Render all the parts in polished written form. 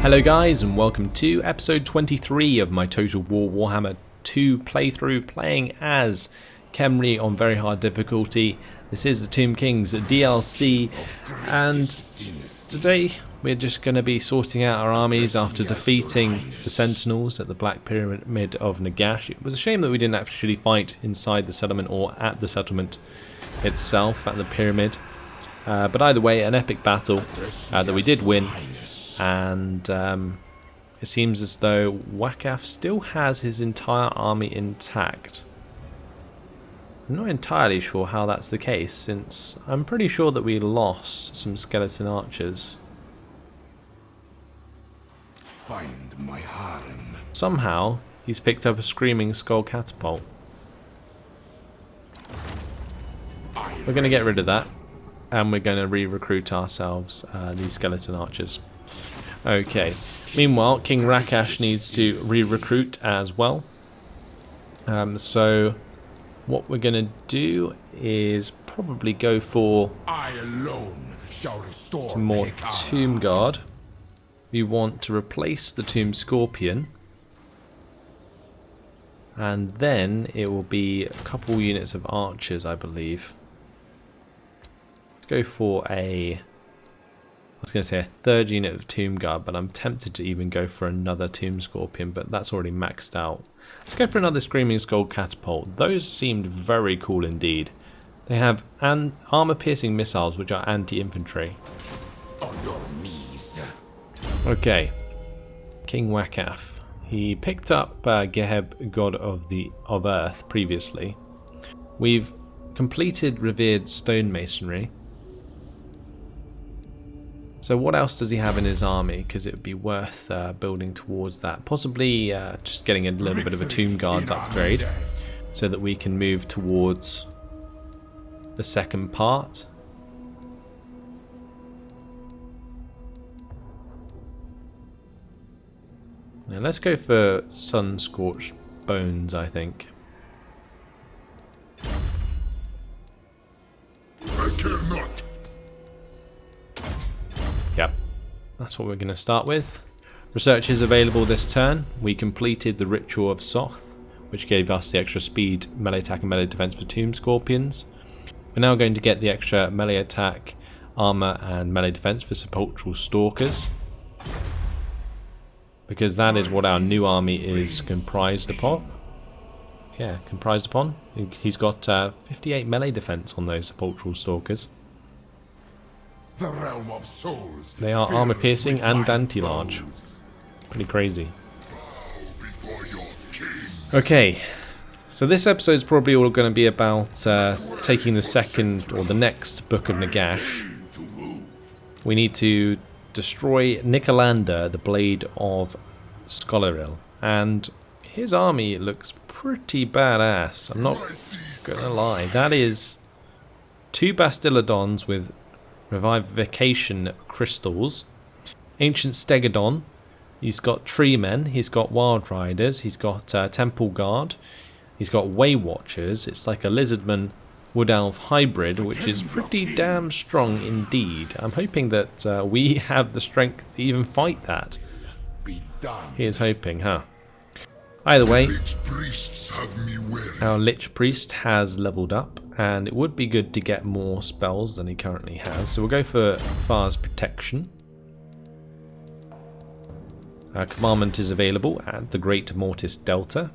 Hello guys, and welcome to episode 23 of my Total War Warhammer 2 playthrough, playing as Khemri on very hard difficulty. This is the Tomb Kings DLC, and today we're just going to be sorting out our armies after defeating the Sentinels at the Black Pyramid of Nagash. It was a shame that we didn't actually fight inside the settlement or at the settlement itself, at the pyramid. But either way, an epic battle that we did win. And it seems as though Wakaf still has his entire army intact. I'm not entirely sure how that's the case, since I'm pretty sure that we lost some skeleton archers. Find my harem. Somehow he's picked up a screaming skull catapult. We're going to get rid of that, and we're going to re-recruit ourselves these skeleton archers. Okay, meanwhile King Rakash needs to re-recruit as well. So what we're going to do is probably go for I alone shall restore some more Megara. Tomb Guard. We want to replace the Tomb Scorpion, and then it will be a couple units of archers, I believe. Let's go for I was going to say a third unit of Tomb Guard, but I'm tempted to even go for another Tomb Scorpion, but that's already maxed out. Let's go for another Screaming Skull Catapult. Those seemed very cool indeed. They have armor-piercing missiles, which are anti-infantry. On your knees. Okay, King Wakaf. He picked up Geheb, God of Earth, previously. We've completed Revered Stonemasonry. So what else does he have in his army? Because it would be worth building towards that. Possibly just getting a little bit of a Tomb Guards upgrade, so that we can move towards the second part. Now let's go for Sun-Scorched Bones, I think. I cannot. Yep, that's what we're going to start with. Research is available this turn. We completed the Ritual of Soth, which gave us the extra speed, melee attack and melee defense for Tomb Scorpions. We're now going to get the extra melee attack, armor and melee defense for Sepulchral Stalkers, because that is what our new army is comprised upon. Yeah, comprised upon. He's got 58 melee defense on those Sepulchral Stalkers. The realm of souls. They are armor piercing and anti-large. Pretty crazy. Okay, so this episode is probably all going to be about taking the second or the next Book of Nagash. We need to destroy Nicolander, the Blade of Scholaril, and his army looks pretty badass. I'm not gonna lie. That is 2 Bastillodons with Revivification Crystals, Ancient Stegodon, he's got Tree Men, he's got Wild Riders, he's got Temple Guard, he's got Way Watchers. It's like a Lizardman Wood Elf hybrid, which is pretty damn strong indeed. I'm hoping that we have the strength to even fight that. Be done. Here's hoping, huh? Either way, Lich priests have me weary. our Lich Priest has leveled up, and it would be good to get more spells than he currently has. So we'll go for Far's Protection. Commandment is available at the Great Mortis Delta.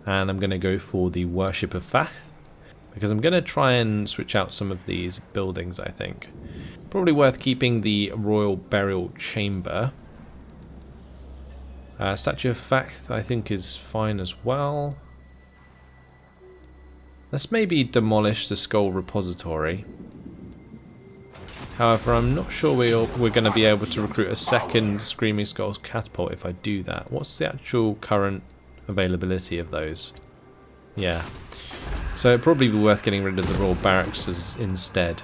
And I'm going to go for the Worship of Fath, because I'm going to try and switch out some of these buildings, I think. Probably worth keeping the Royal Burial Chamber. Statue of Fath, I think, is fine as well. Let's maybe demolish the Skull Repository. However, I'm not sure we're going to be able to recruit a second Screaming Skull Catapult if I do that. What's the actual current availability of those? Yeah. So it'd probably be worth getting rid of the Royal Barracks instead.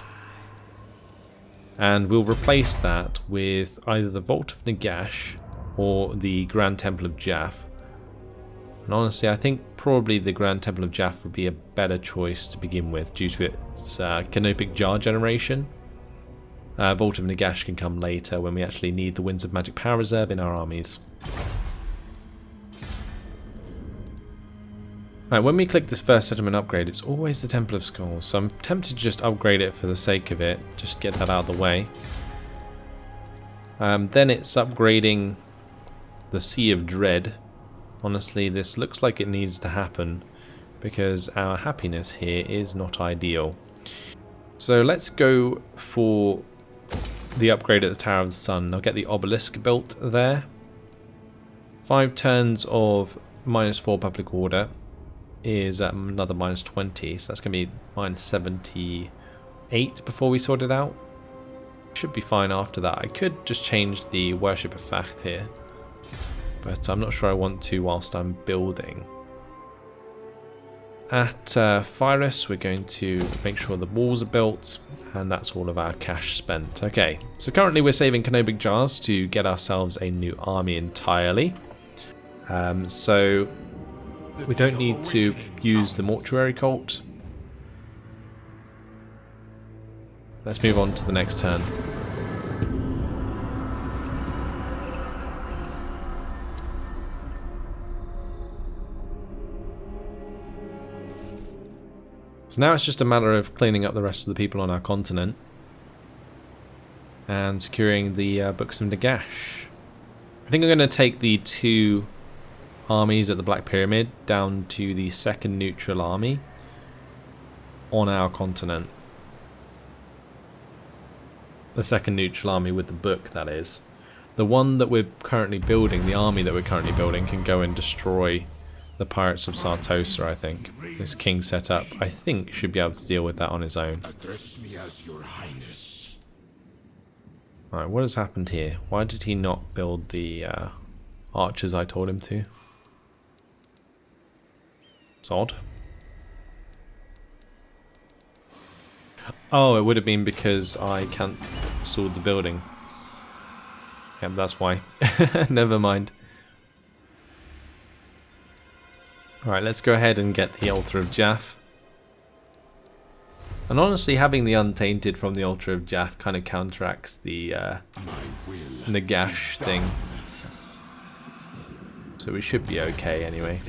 And we'll replace that with either the Vault of Nagash or the Grand Temple of Jaff. And honestly, I think probably the Grand Temple of Jaff would be a better choice to begin with, due to its canopic jar generation. Vault of Nagash can come later when we actually need the Winds of Magic Power Reserve in our armies. Right, when we click this first settlement upgrade, it's always the Temple of Skulls, so I'm tempted to just upgrade it for the sake of it, just get that out of the way. Then it's upgrading the Sea of Dread. Honestly, this looks like it needs to happen because our happiness here is not ideal. So let's go for the upgrade at the Tower of the Sun. I'll get the obelisk built there. 5 turns of -4 public order is another -20, so that's going to be -78 before we sort it out. Should be fine after that. I could just change the Worship of Fact here, but I'm not sure I want to whilst I'm building. At Phyrus, we're going to make sure the walls are built, and that's all of our cash spent. Okay, so currently we're saving Canobic Jars to get ourselves a new army entirely. So we don't need to use the Mortuary Cult. Let's move on to the next turn. So now it's just a matter of cleaning up the rest of the people on our continent and securing the Books of Nagash. I think I'm going to take the 2 armies at the Black Pyramid down to the 2nd neutral army on our continent. The 2nd neutral army with the book, that is. The one that we're currently building, the army that we're currently building, can go and destroy the Pirates of Sartosa, I think. This king setup, I think, should be able to deal with that on his own. Address me as your highness. Alright, what has happened here? Why did he not build the archers I told him to? It's odd. Oh, it would have been because I cancelled the building. Yep, that's why. Never mind. Alright, let's go ahead and get the Altar of Jaff. And honestly, having the Untainted from the Altar of Jaff kind of counteracts the Nagash thing. So we should be okay anyway.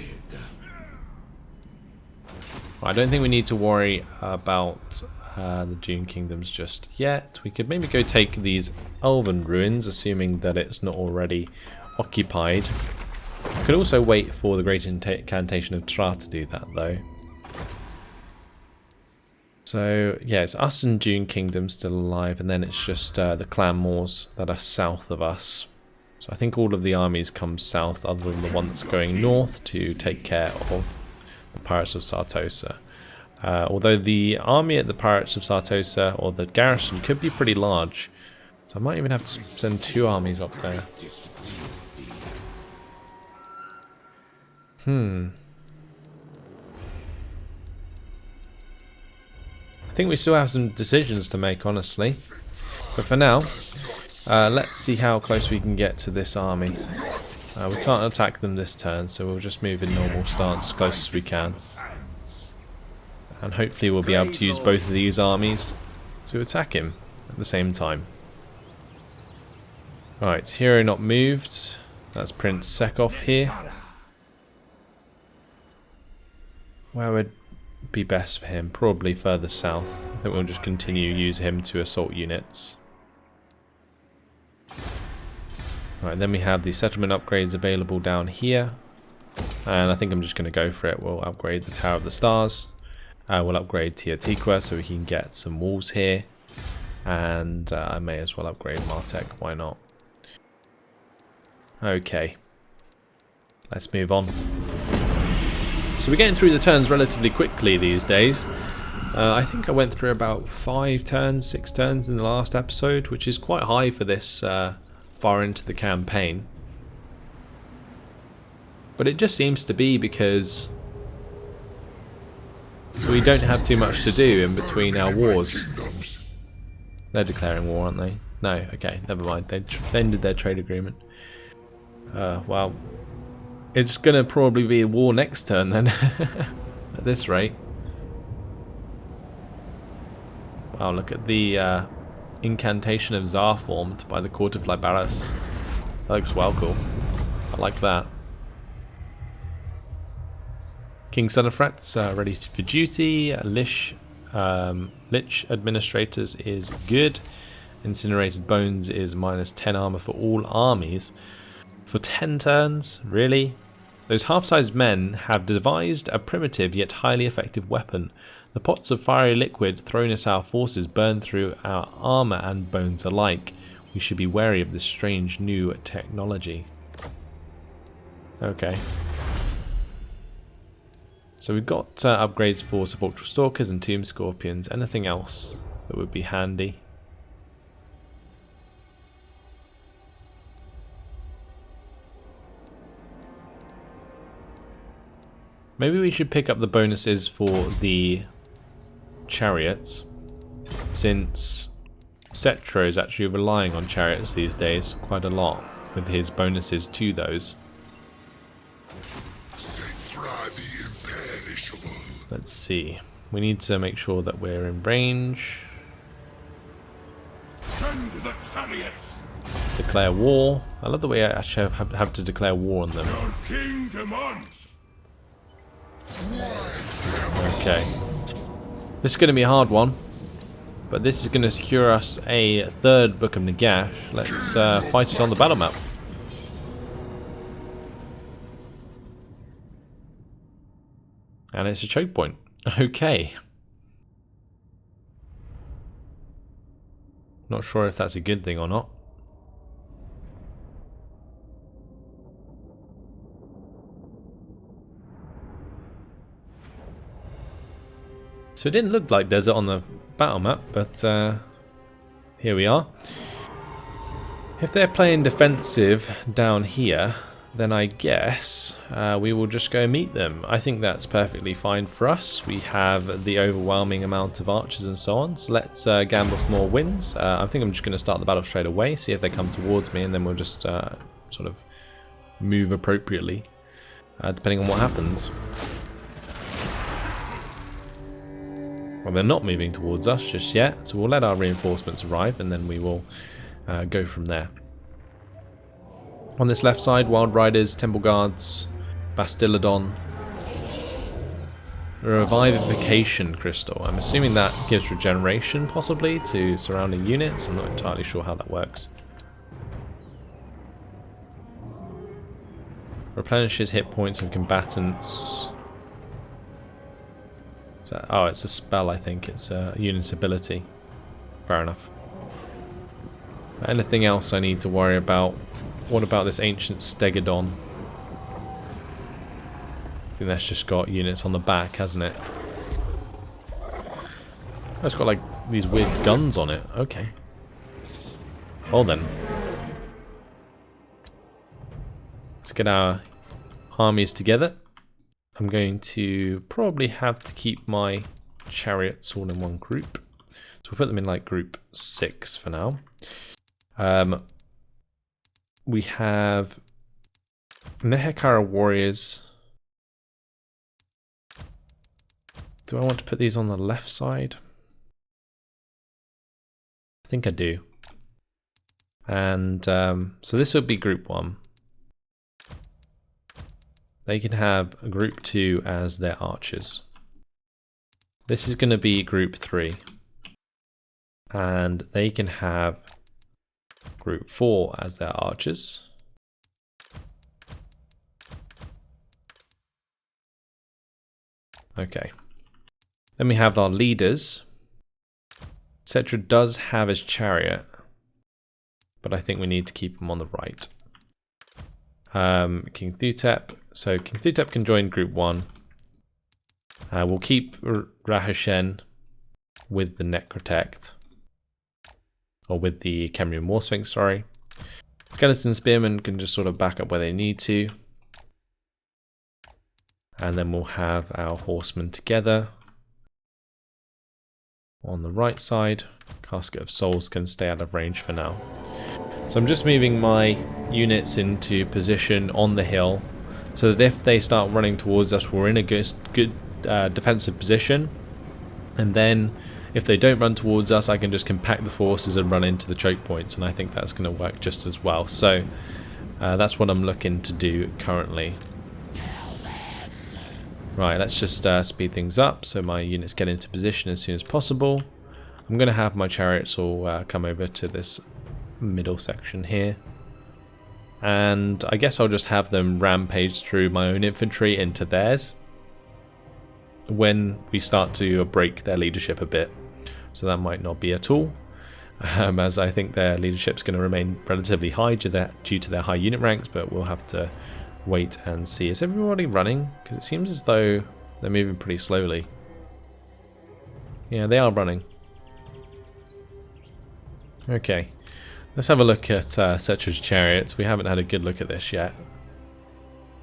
I don't think we need to worry about the Dune Kingdoms just yet. We could maybe go take these Elven Ruins, assuming that it's not already occupied. We could also wait for the Great Incantation of Tra to do that, though. So, yeah, it's us and Dune Kingdom still alive, and then it's just the Clan Moors that are south of us. So I think all of the armies come south, other than the one that's going north to take care of the Pirates of Sartosa. Although the army at the Pirates of Sartosa, or the garrison, could be pretty large. So I might even have to send 2 armies up there. I think we still have some decisions to make, honestly. But for now, let's see how close we can get to this army. We can't attack them this turn, so we'll just move in normal stance as close as we can. And hopefully we'll be able to use both of these armies to attack him at the same time. Right, hero not moved. That's Prince Sekov here. Where would be best for him? Probably further south. I think we'll just continue to use him to assault units. Right, then we have the settlement upgrades available down here. And I think I'm just going to go for it. We'll upgrade the Tower of the Stars. We'll upgrade Teotihuacan so we can get some walls here. And I may as well upgrade Martek, why not? Okay. Let's move on. So we're getting through the turns relatively quickly these days. I think I went through about 5 turns, 6 turns in the last episode, which is quite high for this far into the campaign. But it just seems to be because we don't have too much to do in between our wars. They're declaring war, aren't they? No, okay, never mind. They ended their trade agreement. Well, it's going to probably be a war next turn then, at this rate. Wow, look at the incantation of Tsar formed by the court of Libaros. That looks well cool. I like that. King Sonofret's ready for duty. Lich Administrators is good. Incinerated Bones is -10 armor for all armies. For 10 turns? Really? Those half-sized men have devised a primitive yet highly effective weapon. The pots of fiery liquid thrown at our forces burn through our armor and bones alike. We should be wary of this strange new technology. Okay. So we've got upgrades for Sepulchral Stalkers and Tomb Scorpions. Anything else that would be handy? Maybe we should pick up the bonuses for the chariots, since Settra is actually relying on chariots these days quite a lot with his bonuses to those. Settra the Imperishable. Let's see. We need to make sure that we're in range. Send the chariots. Declare war. I love the way I actually have to declare war on them. Your king demands. Okay. This is going to be a hard one, but this is going to secure us a third Book of Nagash. Let's fight it on the battle map. And it's a choke point. Okay. Not sure if that's a good thing or not. So it didn't look like desert on the battle map, but here we are. If they're playing defensive down here, then I guess we will just go meet them. I think that's perfectly fine for us. We have the overwhelming amount of archers and so on, so let's gamble for more wins. I think I'm just going to start the battle straight away, see if they come towards me, and then we'll just sort of move appropriately, depending on what happens. Well, they're not moving towards us just yet, so we'll let our reinforcements arrive and then we will go from there. On this left side, Wild Riders, Temple Guards, Bastillodon, Revivification Crystal. I'm assuming that gives regeneration possibly to surrounding units. I'm not entirely sure how that works. Replenishes hit points of combatants. Oh, it's a spell, I think. It's a unit's ability. Fair enough. Anything else I need to worry about? What about this ancient Stegodon? I think that's just got units on the back, hasn't it? Oh, it's got like these weird guns on it. Okay. Well then. Let's get our armies together. I'm going to probably have to keep my chariots all in one group. So we'll put them in like group 6 for now. We have Nehekara warriors. Do I want to put these on the left side? I think I do. And so this will be group 1. They can have a group 2 as their archers. This is going to be group 3. And they can have group 4 as their archers. Okay. Then we have our leaders. Settra does have his chariot, but I think we need to keep him on the right. King Thutep. So King Thutep can join group 1. We'll keep Rahashen with the Necrotect. Or with the Khemri War Sphinx, sorry. Skeleton Spearmen can just sort of back up where they need to. And then we'll have our horsemen together. On the right side, Casket of Souls can stay out of range for now. So I'm just moving my units into position on the hill, so that if they start running towards us, we're in a good defensive position. And then if they don't run towards us, I can just compact the forces and run into the choke points, and I think that's going to work just as well. So that's what I'm looking to do currently. Right, let's just speed things up so my units get into position as soon as possible. I'm going to have my chariots all come over to this middle section here. And I guess I'll just have them rampage through my own infantry into theirs when we start to break their leadership a bit. So that might not be at all, as I think their leadership's going to remain relatively high due to their high unit ranks, but we'll have to wait and see. Is everybody running? Because it seems as though they're moving pretty slowly. Yeah, they are running. Okay, let's have a look at Settra's chariots. We haven't had a good look at this yet.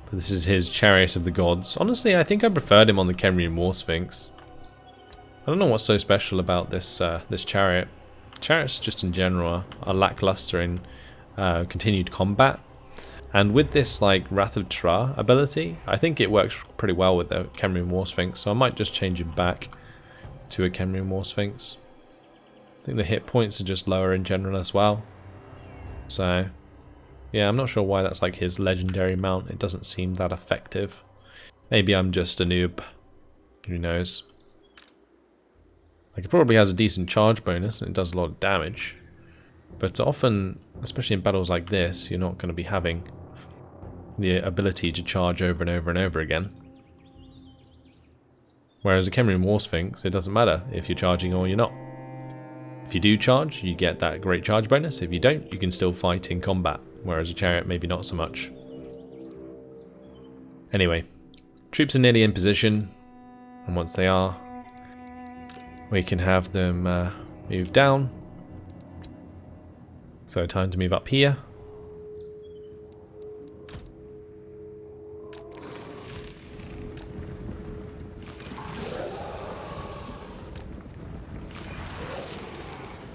But this is his Chariot of the Gods. Honestly, I think I preferred him on the Khemri War Sphinx. I don't know what's so special about this this chariot. Chariots just in general are lackluster in continued combat. And with this like Wrath of Tra ability, I think it works pretty well with the Khemri War Sphinx. So I might just change him back to a Khemri War Sphinx. I think the hit points are just lower in general as well. So yeah, I'm not sure why that's like his legendary mount. It doesn't seem that effective. Maybe I'm just a noob. Who knows? Like, it probably has a decent charge bonus and it does a lot of damage. But often, especially in battles like this, you're not going to be having the ability to charge over and over and over again. Whereas a Khemri War Sphinx, it doesn't matter if you're charging or you're not. If you do charge, you get that great charge bonus. If you don't, you can still fight in combat. Whereas a chariot, maybe not so much. Anyway, troops are nearly in position. And once they are, we can have them move down. So time to move up here.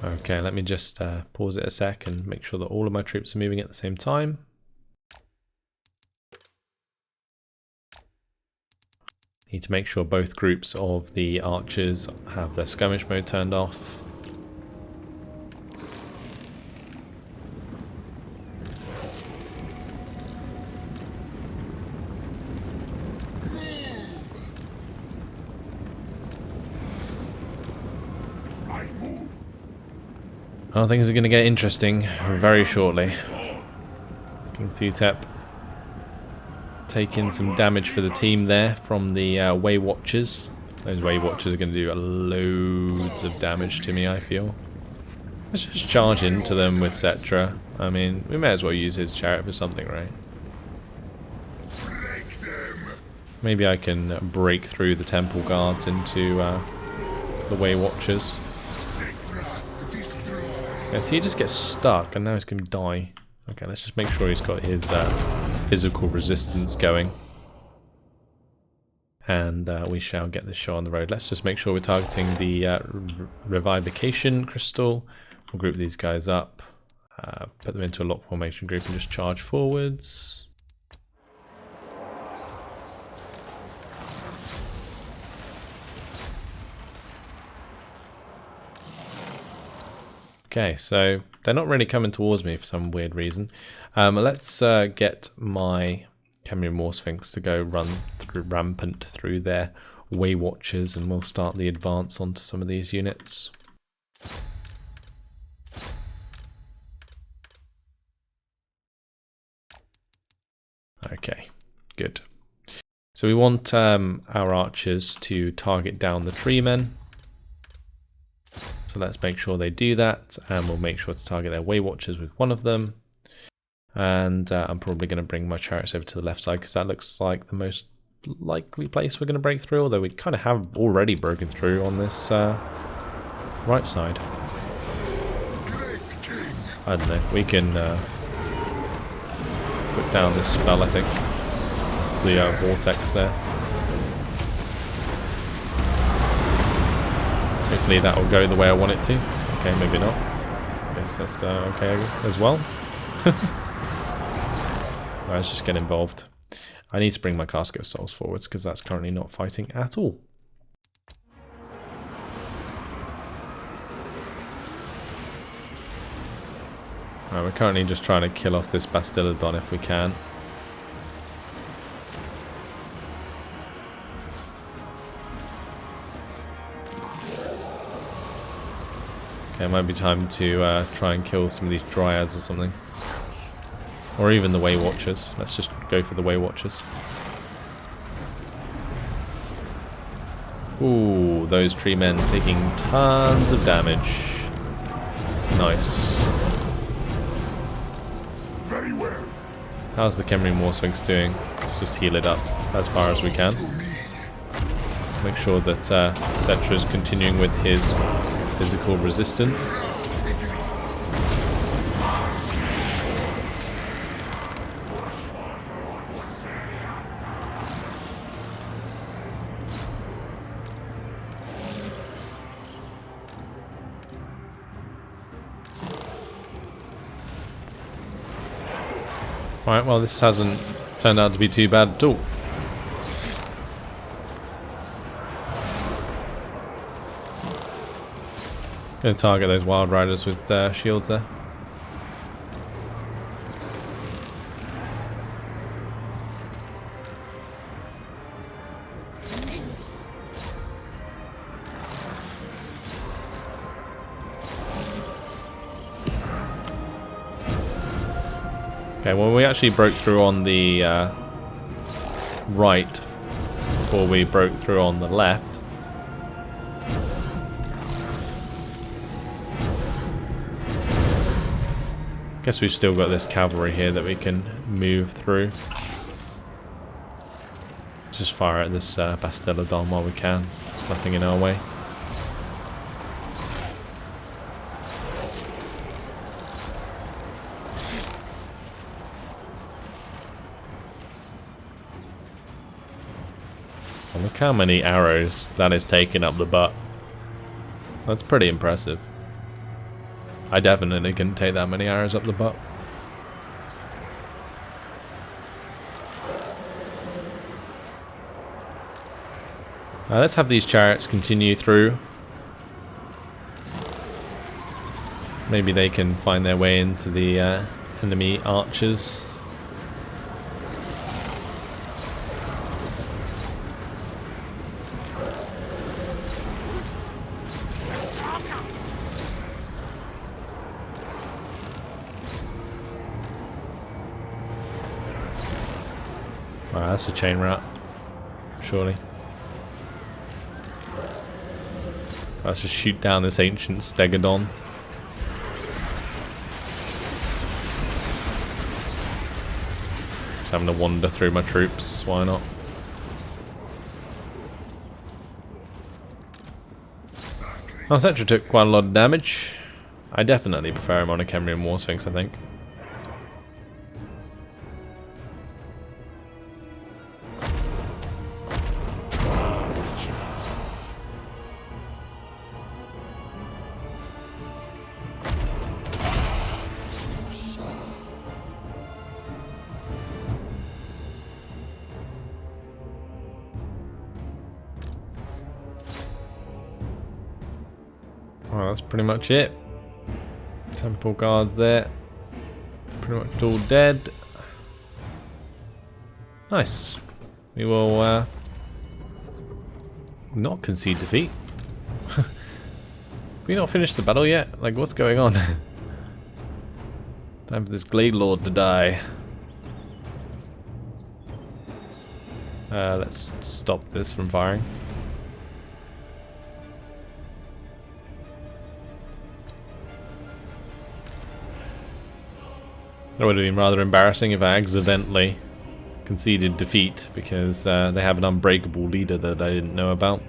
Okay, let me just pause it a sec and make sure that all of my troops are moving at the same time. Need to make sure both groups of the archers have their skirmish mode turned off. Oh, things are going to get interesting very shortly. King Thutep taking some damage for the team there from the Way Watchers. Those Way Watchers are going to do loads of damage to me, I feel. Let's just charge into them with Settra. I mean, we may as well use his chariot for something, right? Maybe I can break through the temple guards into the Way Watchers. Yes, he just gets stuck and now he's going to die. Okay, let's just make sure he's got his physical resistance going. And we shall get this show on the road. Let's just make sure we're targeting the Revivification Crystal. We'll group these guys up, put them into a lock formation group and just charge forwards. Okay, so they're not really coming towards me for some weird reason. Let's get my Khemri War Sphinx to go run through rampant through their Way Watchers, and we'll start the advance onto some of these units. Okay, good. So we want our archers to target down the tree men. So let's make sure they do that, and we'll make sure to target their Way Watchers with one of them. And I'm probably going to bring my chariots over to the left side because that looks like the most likely place we're going to break through, although we kind of have already broken through on this right side. I don't know, we can put down this spell, I think, the vortex there. Hopefully that will go the way I want it to. Okay, maybe not. I guess that's okay as well. Right, let's just get involved. I need to bring my Casket of Souls forwards because that's currently not fighting at all. Right, we're currently just trying to kill off this Bastillodon if we can. Okay, it might be time to try and kill some of these Dryads or something. Or even the Way Watchers. Let's just go for the Way Watchers. Ooh, those tree men taking tons of damage. Nice. Very well. How's the Khemri War Sphinx doing? Let's just heal it up as far as we can. Make sure that Settra is continuing with his physical resistance. Right, well this hasn't turned out to be too bad at all. Gonna target those Wild Riders with shields there. Okay, well we actually broke through on the right before we broke through on the left. Guess we've still got this cavalry here that we can move through. Just fire at this Bastillodon while we can. There's nothing in our way. And look how many arrows that is taking up the butt. That's pretty impressive. I definitely couldn't take that many arrows up the butt. Let's have these chariots continue through. Maybe they can find their way into the enemy archers. Wow, that's a chain route, surely. Let's just shoot down this ancient Stegodon. Just having to wander through my troops, why not? Oh, Settra took quite a lot of damage. I definitely prefer him on a Khemri War Sphinx, I think. Well, that's pretty much it. Temple guards there. Pretty much all dead. Nice. We will not concede defeat. We not finished the battle yet? Like, what's going on? Time for this Glade Lord to die. Let's stop this from firing. That would have been rather embarrassing if I accidentally conceded defeat because they have an unbreakable leader that I didn't know about.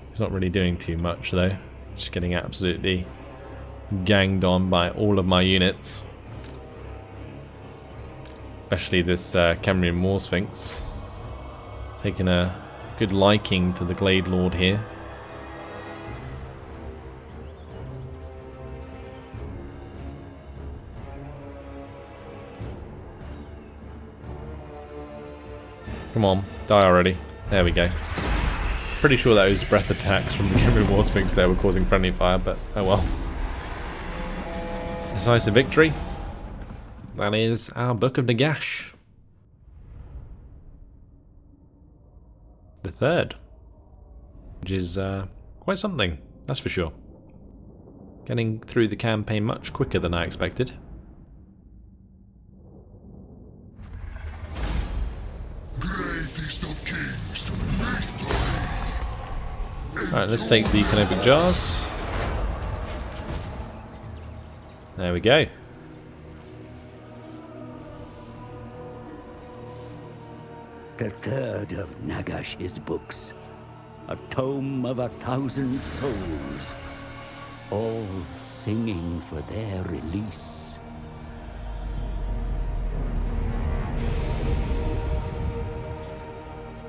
He's not really doing too much though. Just getting absolutely ganged on by all of my units. Especially this Khemri War Sphinx. Taking a good liking to the Glade Lord here. Come on, die already. There we go. Pretty sure those breath attacks from the Khemri War Sphinx there were causing friendly fire, but oh well. Decisive victory. That is our Book of Nagash. The third. Which is quite something, that's for sure. Getting through the campaign much quicker than I expected. Greatest of kings, victory! Alright, let's take the canopic jars. There we go. The third of Nagash's books, a tome of 1,000 souls, all singing for their release.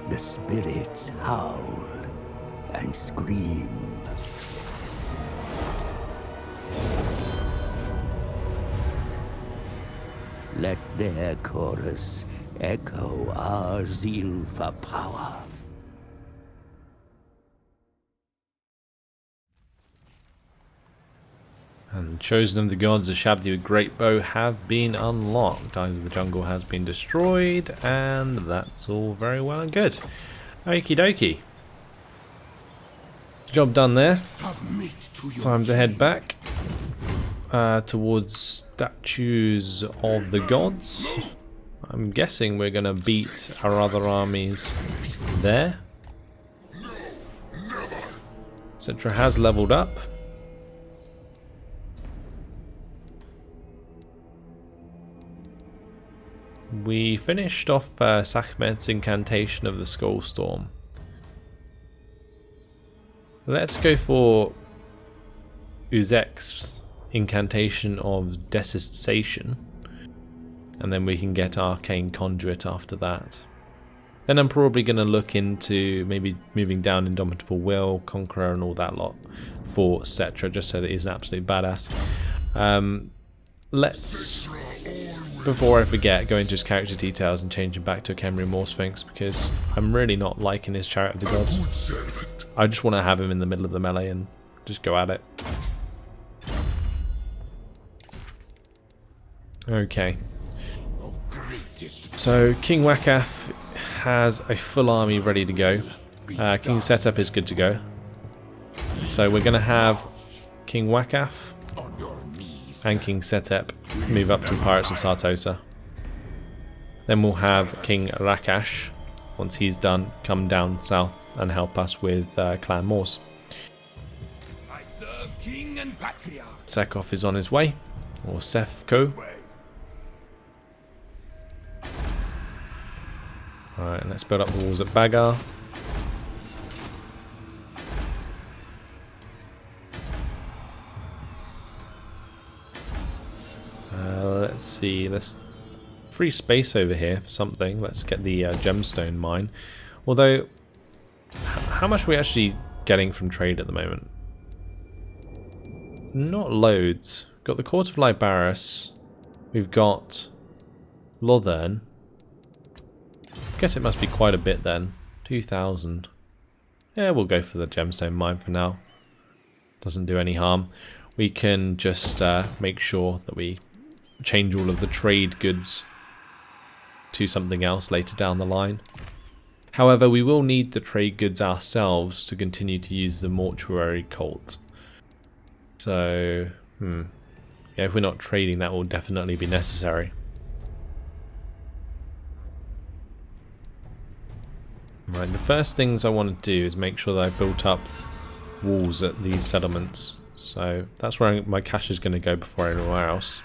The spirits howl and scream. Let their chorus echo our zeal for power. And Chosen of the Gods, a Shabdi with Great Bow have been unlocked. Eyes of the Jungle has been destroyed, and that's all very well and good. Okie dokie. Job done there. Submit to your Time to head back towards statues of the gods. I'm guessing we're going to beat our other armies there. Settra has leveled up. We finished off Sekhmet's incantation of the Skull Storm. Let's go for Uzek's incantation of Desensation, and then we can get Arcane Conduit after that. Then I'm probably going to look into maybe moving down Indomitable Will, Conqueror and all that lot for Settra, just so that he's an absolute badass. Let's, before I forget, go into his character details and change him back to a Khemri Morsphinx, because I'm really not liking his Chariot of the Gods. good servant. I just want to have him in the middle of the melee and just go at it. Okay. So King Wakath has a full army ready to go. King Setup is good to go. So we're going to have King Wakath and King Setup move up to the Pirates of Sartosa. Then we'll have King Rakash, once he's done, come down south and help us with Clan Moors. I serve king and patriarch. Sekov is on his way, or Sefko. Alright, let's build up the walls at Bagar. Let's see, let's free space over here for something. Let's get the gemstone mine. Although, how much are we actually getting from trade at the moment? Not loads. We've got the Court of Libaris. We've got Lothern. I guess it must be quite a bit then. 2,000. Yeah, we'll go for the gemstone mine for now. Doesn't do any harm. We can just make sure that we change all of the trade goods to something else later down the line. However, we will need the trade goods ourselves to continue to use the mortuary cult. So, yeah, if we're not trading, that will definitely be necessary. Right, the first things I want to do is make sure that I've built up walls at these settlements. So that's where my cash is going to go before anywhere else.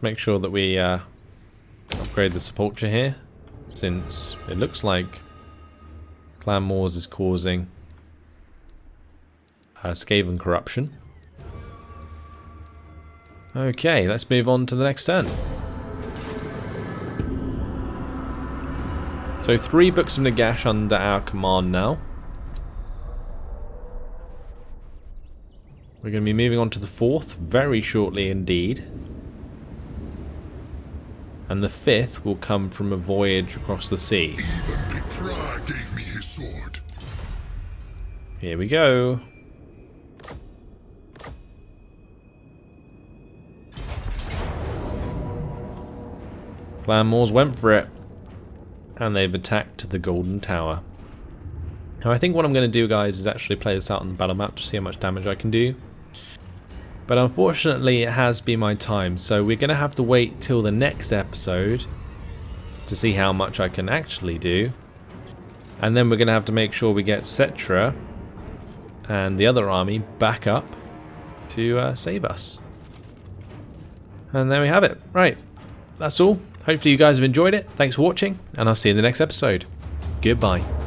Make sure that we upgrade the sepulture here, since it looks like Clan Moors is causing Skaven corruption. Okay, let's move on to the next turn. So 3 books of Nagash under our command now. We're going to be moving on to the 4th very shortly indeed. And the 5th will come from a voyage across the sea. Even Petra gave me his sword. Here we go. Clanmores went for it. And they've attacked the Golden Tower. Now I think what I'm going to do, guys, is actually play this out on the battle map to see how much damage I can do. But unfortunately it has been my time, so we're going to have to wait till the next episode to see how much I can actually do. And then we're going to have to make sure we get Settra and the other army back up to save us. And there we have it. Right, that's all. Hopefully you guys have enjoyed it. Thanks for watching, and I'll see you in the next episode. Goodbye.